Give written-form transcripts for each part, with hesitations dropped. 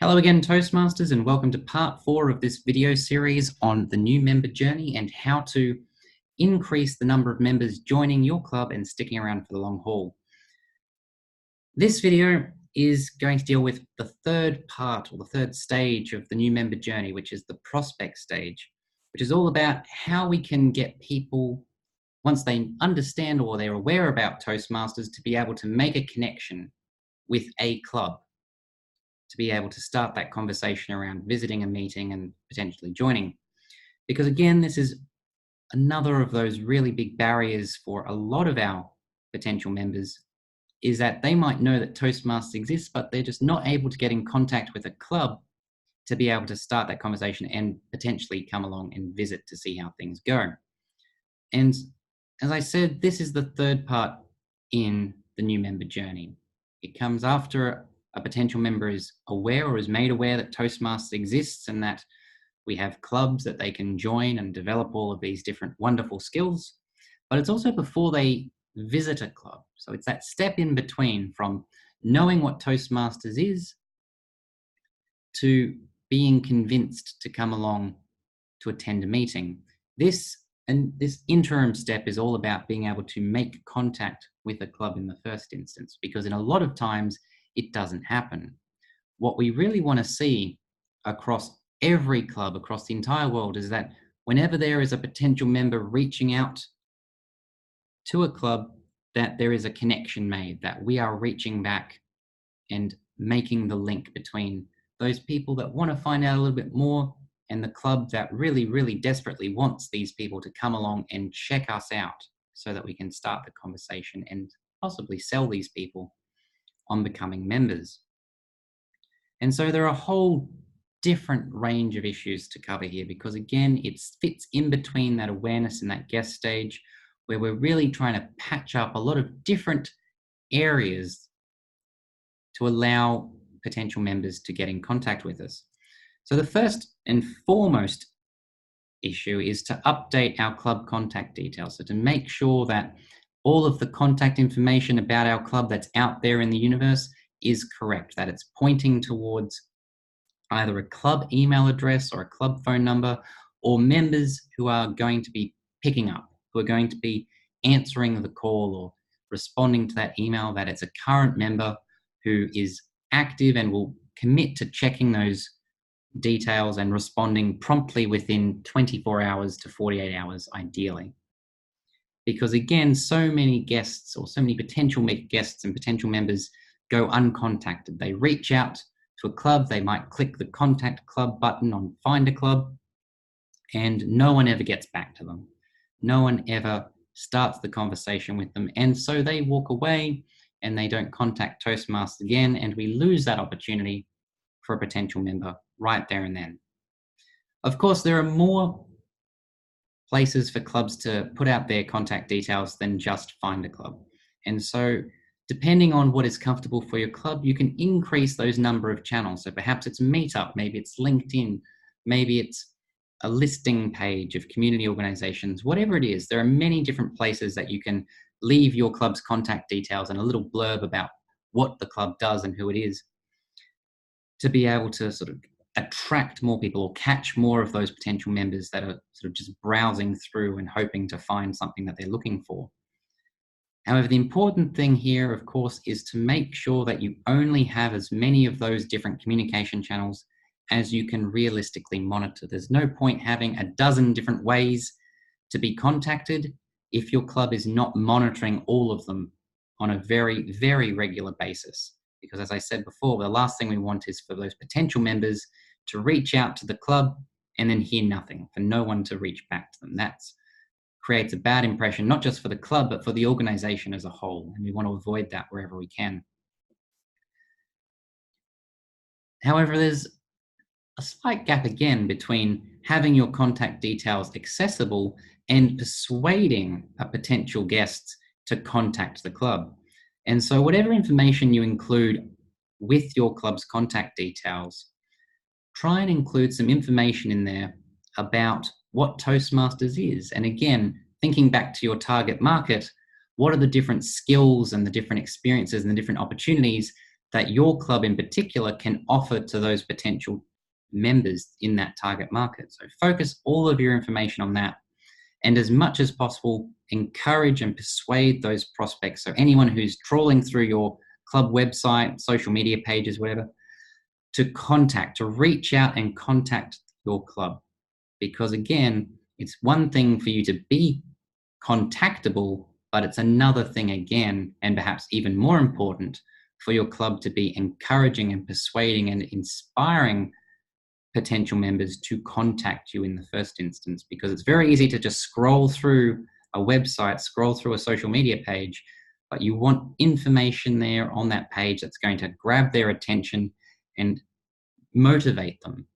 Hello again, Toastmasters, and welcome to part 4 of this video series on the new member journey and how to increase the number of members joining your club and sticking around for the long haul. This video is going to deal with the third part or the third stage of the new member journey, which is the prospect stage, which is all about how we can get people, once they understand or they're aware about Toastmasters, to be able to make a connection with a club, to be able to start that conversation around visiting a meeting and potentially joining. Because again, this is another of those really big barriers for a lot of our potential members, is that they might know that Toastmasters exists, but they're just not able to get in contact with a club to be able to start that conversation and potentially come along and visit to see how things go. And as I said, this is the third part in the new member journey. It comes after a potential member is aware or is made aware that Toastmasters exists and that we have clubs that they can join and develop all of these different wonderful skills. But it's also before they visit a club. So it's that step in between from knowing what Toastmasters is to being convinced to come along to attend a meeting. This interim step is all about being able to make contact with a club in the first instance, because in a lot of times it doesn't happen. What we really want to see across every club, across the entire world, is that whenever there is a potential member reaching out to a club, that there is a connection made, that we are reaching back and making the link between those people that want to find out a little bit more and the club that really, really desperately wants these people to come along and check us out so that we can start the conversation and possibly sell these people on becoming members. And so there are a whole different range of issues to cover here, because again, it fits in between that awareness and that guest stage, where we're really trying to patch up a lot of different areas to allow potential members to get in contact with us. So the first and foremost issue is to update our club contact details. So to make sure that all of the contact information about our club that's out there in the universe is correct, that it's pointing towards either a club email address or a club phone number, or members who are going to be picking up, who are going to be answering the call or responding to that email, that it's a current member who is active and will commit to checking those details and responding promptly within 24 hours to 48 hours, ideally. Because again, so many guests or so many potential guests and potential members go uncontacted. They reach out to a club, they might click the contact club button on Find a Club, and no one ever gets back to them. No one ever starts the conversation with them. And so they walk away and they don't contact Toastmasters again, and we lose that opportunity for a potential member right there and then. Of course, there are more places for clubs to put out their contact details than just Find a Club. And so depending on what is comfortable for your club, you can increase those number of channels. So perhaps it's Meetup, maybe it's LinkedIn, maybe it's a listing page of community organizations, whatever it is. There are many different places that you can leave your club's contact details and a little blurb about what the club does and who it is, to be able to sort of attract more people or catch more of those potential members that are sort of just browsing through and hoping to find something that they're looking for. However, the important thing here, of course, is to make sure that you only have as many of those different communication channels as you can realistically monitor. There's no point having a dozen different ways to be contacted if your club is not monitoring all of them on a very, very regular basis. Because as I said before, the last thing we want is for those potential members to reach out to the club and then hear nothing, for no one to reach back to them. That creates a bad impression, not just for the club, but for the organization as a whole. And we want to avoid that wherever we can. However, there's a slight gap again between having your contact details accessible and persuading a potential guest to contact the club. And so whatever information you include with your club's contact details, try and include some information in there about what Toastmasters is. And again, thinking back to your target market, what are the different skills and the different experiences and the different opportunities that your club in particular can offer to those potential members in that target market. So focus all of your information on that. And as much as possible, encourage and persuade those prospects. So anyone who's trawling through your club website, social media pages, whatever, to reach out and contact your club. Because again, it's one thing for you to be contactable, but it's another thing again, and perhaps even more important, for your club to be encouraging and persuading and inspiring potential members to contact you in the first instance. Because it's very easy to just scroll through a website, scroll through a social media page, but you want information there on that page that's going to grab their attention and motivate them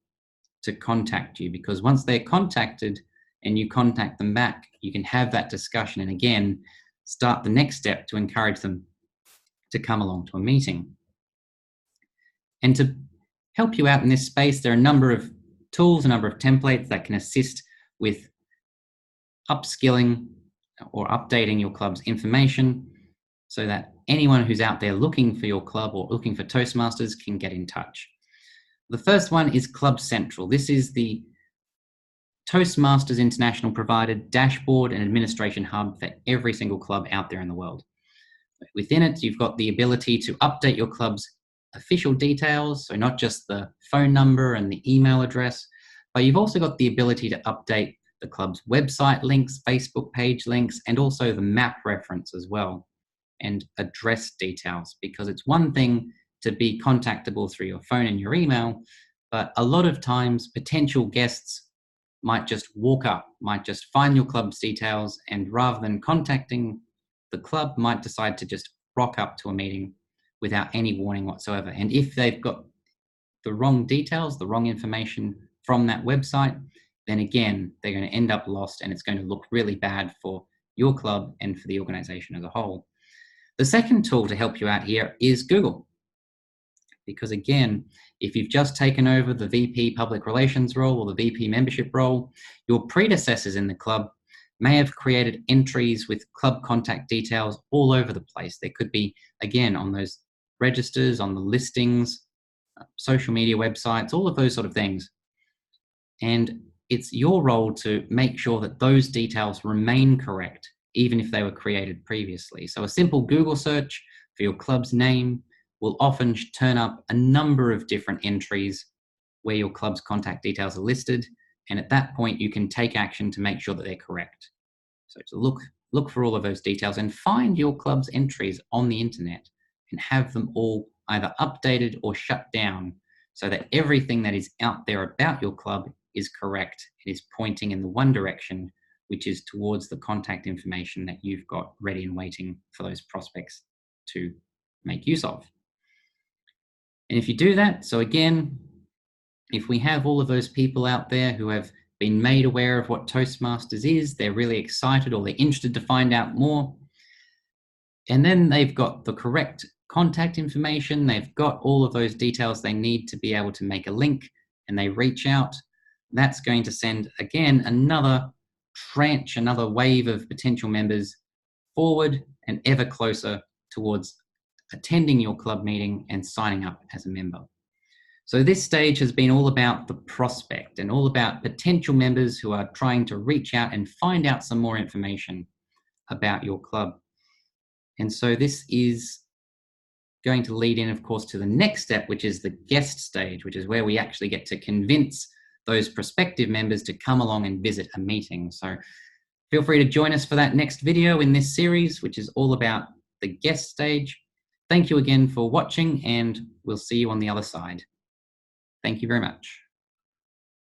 to contact you. Because once they're contacted and you contact them back, you can have that discussion and again start the next step to encourage them to come along to a meeting. And to help you out in this space, there are a number of tools, a number of templates that can assist with upskilling or updating your club's information so that anyone who's out there looking for your club or looking for Toastmasters can get in touch. The first one is Club Central. This is the Toastmasters International provided dashboard and administration hub for every single club out there in the world. Within it, you've got the ability to update your club's official details, so not just the phone number and the email address, but you've also got the ability to update the club's website links, Facebook page links, and also the map reference as well, and address details, because it's one thing to be contactable through your phone and your email, but a lot of times potential guests might just walk up, might just find your club's details, and rather than contacting the club, might decide to just rock up to a meeting without any warning whatsoever. And if they've got the wrong details, the wrong information from that website, then again, they're going to end up lost and it's going to look really bad for your club and for the organization as a whole. The second tool to help you out here is Google. Because again, if you've just taken over the VP Public Relations role or the VP Membership role, your predecessors in the club may have created entries with club contact details all over the place. They could be, again, on those registers, on the listings, social media websites, all of those sort of things. And it's your role to make sure that those details remain correct, even if they were created previously. So a simple Google search for your club's name will often turn up a number of different entries where your club's contact details are listed. And at that point, you can take action to make sure that they're correct. So to look for all of those details and find your club's entries on the internet and have them all either updated or shut down so that everything that is out there about your club is correct. It is pointing in the one direction, which is towards the contact information that you've got ready and waiting for those prospects to make use of. And if you do that, so again, if we have all of those people out there who have been made aware of what Toastmasters is, they're really excited or they're interested to find out more, and then they've got the correct contact information, they've got all of those details they need to be able to make a link, and they reach out, that's going to send, again, another tranche, another wave of potential members forward and ever closer towards attending your club meeting and signing up as a member. So this stage has been all about the prospect and all about potential members who are trying to reach out and find out some more information about your club. And so this is going to lead in, of course, to the next step, which is the guest stage, which is where we actually get to convince those prospective members to come along and visit a meeting. So feel free to join us for that next video in this series, which is all about the guest stage. Thank you again for watching, and we'll see you on the other side. Thank you very much.